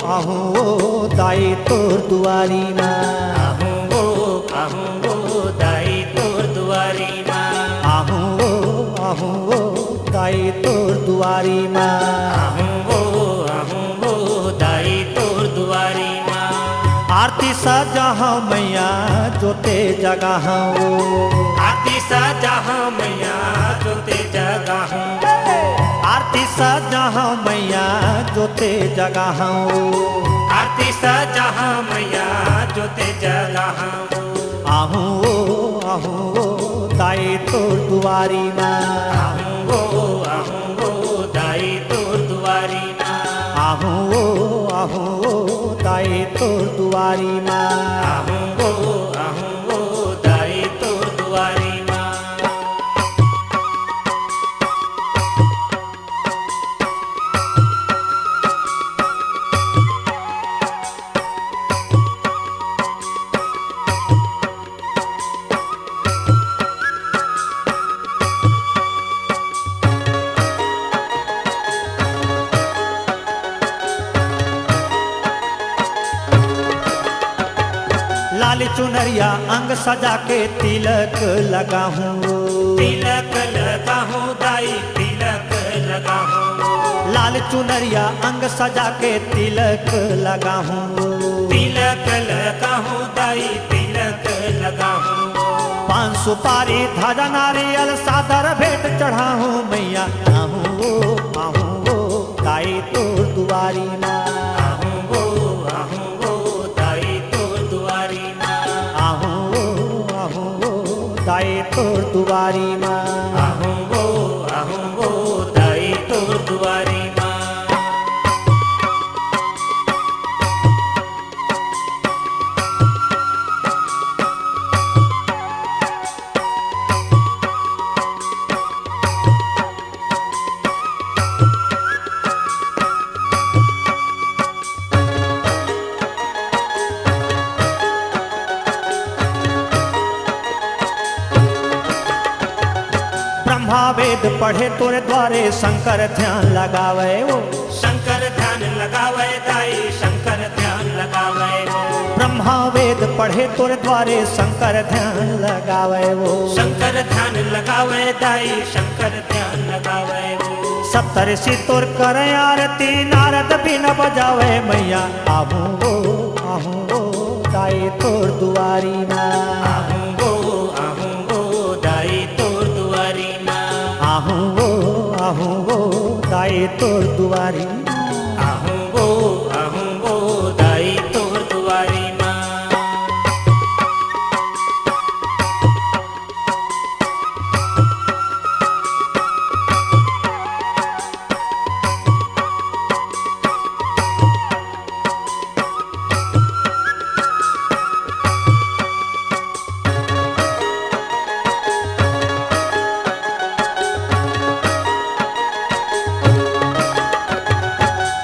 आहूँ दाई तोर दुआरी माँ। आहूँ दाई तोर दुआरी माँ। आहूँ दाई तोर दुआरी माँ। आहूँ दाई तोर दुआरी माँ। आरती सजाहाँ मैया जोते जगाहाँ। आरती सजाहाँ मैया जोते जगाहाँ। आरती सजाहाँ मैया जोते जगाहाँ। आरती सजाहाँ मैया जोते जगाहाँ। आहूँ दाई तोर दुआरी माँ। आहूँ दाई तोर दुआरी माँ। आहूँ दाई तोर दुआरी माँ। आहूँ दाई तोर दुआरी माँ। लाल चुनरिया अंग सजा के तिलक लगाहूँ। तिलक लगाहूँ दाई तिलक लगाहूँ। लाल चुनरिया अंग सजा के तिलक लगाहूँ। तिलक लगाहूँ दाई तिलक लगाहूँ। पान सुपारी ध्वजा नारियल सादर भेंट चढ़ाहूँ मैया। आहूँ दाई तोर दुआरी माँ। दाई तोर दुआरी माँ। आहूँ दाई तोर दुआरी माँ। ब्रह्मा वेद पढ़े तोरे द्वारे शंकर ध्यान लगावे वो। शंकर ध्यान लगावे दाई शंकर ध्यान लगावे वो। ब्रह्मा वेद पढ़े तोरे द्वारे शंकर ध्यान लगावे वो। शंकर ध्यान लगावे दाई शंकर ध्यान लगावे वो। सप्तऋषि तोर करे आरती नारद बिन बजावे मैया। आहूँ दाई तोर दुआरी माँ। आहूँ दाई तोर दुआरी माँ। आहूँ दाई तोर दुआरी। आहूँ दाई तोर दुआरी माँ।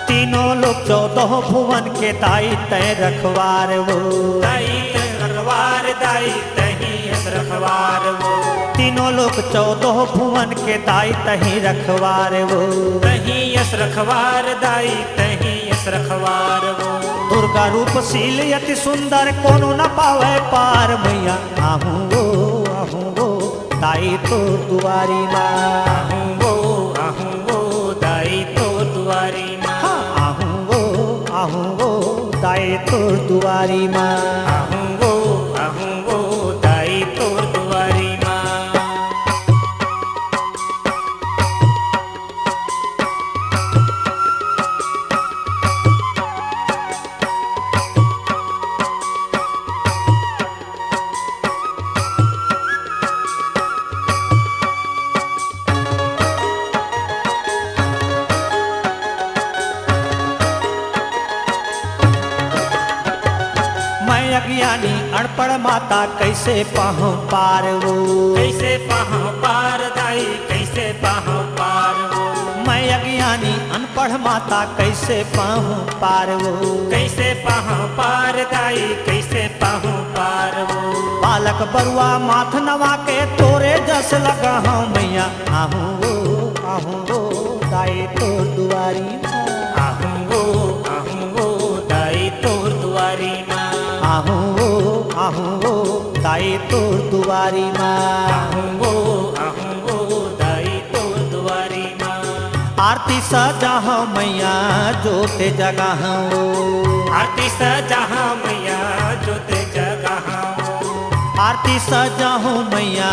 तीनों लोग 14 भुवन के ताई तय रखवार वो। दाई रखवार दाई तही रखवार वो। तीनों लोग 14 भुवन के ताई तही रखवार वो। तही यस रखवार दाई तही यस रखवार वो। दुर्गा रूप शील अति सुंदर कोनो न पावे पार मैया। आहूँ दाई तोर दुआरी माँ। आहूँ दाई तोर दुआरी माँ। आहूँ दाई तोर दुआरी माँ। आहूँ दाई तोर दुआरी माँ। मैं अज्ञानी अनपढ़ माता कैसे पाहूँ पार वो। कैसे पाहूँ पार दाई कैसे पाहूँ पार वो। मैं अज्ञानी अनपढ़ माता कैसे पाहूँ पार वो। कैसे पाहूँ पार दाई कैसे पाहूँ पार वो। बालक बरुआ माथ नवा के तोरे जस लगा हूँ मैया आहूँ वो दाई तोर दुआरी आहूँ वो दाई तोर दुआरी माँ आहूँ वो दाई तोर दुआरी माँ आहूँ वो दाई तोर दुआरी माँ आरती सजा हूँ मैया जोते जगा हूँ आरती सजा मैया जोते जगा आरती सजा हूँ मैया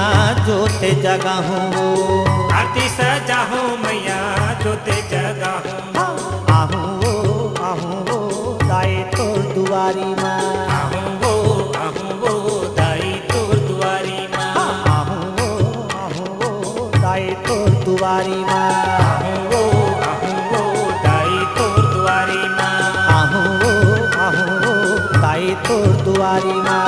जोते जगा हूँ आरती सजा मैया जोते जगा आहूँ वो दाई तोर दुआरी माँ आहूँ वो दाई तोर दुआरी माँ आहूँ वो दाई तोर दुआरी माँ आहूँ वो दाई तोर दुआरी माँ आहूँ वो दाई तोर दुआरी माँ